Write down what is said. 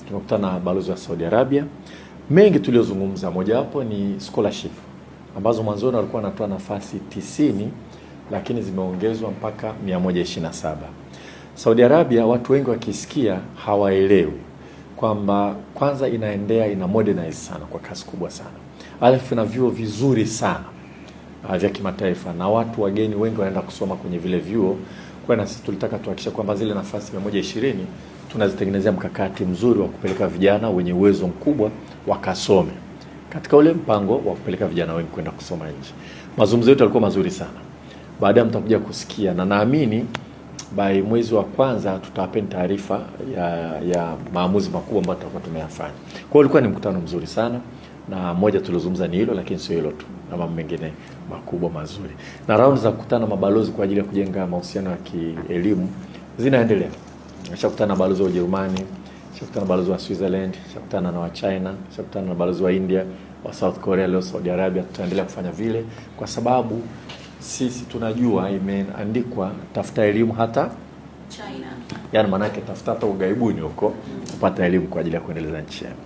tumekutana na balozi wa Saudi Arabia. Mengi tuliozungumza, mojawapo ni scholarship ambazo mwanzoni walikuwa wanatoa nafasi 90 lakini zimeongezwa mpaka 127. Saudi Arabia watu wengi wakisikia hawaelewi kwamba kwanza ina modernize sana kwa kasi kubwa sana. Alafu ina vyuo vizuri sana vya kimataifa na watu wageni wengi wanaenda kusoma kwenye vile vyuo. Kwa na sisi tulitaka tuhakikisha kwamba zile nafasi 120 tunazitengenezea mkakati mzuri wa kupeleka vijana wenye uwezo mkubwa wakasome. Katika ule mpango wa kupeleka vijana wengi kwenda kusoma nje. Mazungumzo yetu yalikuwa mazuri sana. Baadaye mtakuja kusikia na naamini by mwezi wa kwanza tutawapeni taarifa ya maamuzi makubwa ambayo tutakuwa tumeyafanya. Kwa hiyo ulikuwa ni mkutano mzuri sana na moja tulizungumza ni hilo, lakini sio hilo tu, na mambo mengine makubwa mazuri. Na round za kukutana mabalozi kwa ajili ya kujenga mahusiano ya kielimu zinaendelea. Nishakutana na balozi wa Ujerumani, nishakutana na balozi wa Switzerland, nishakutana na wa China, nishakutana na balozi wa India, wa South Korea, leo Saudi Arabia. Tutaendelea kufanya vile kwa sababu sisi tunajua imeandikwa tafuta elimu hata China. Yaani maana yake tafuta hata ugaibuni huko kupata elimu kwa ajili ya kuendeleza nchi yako.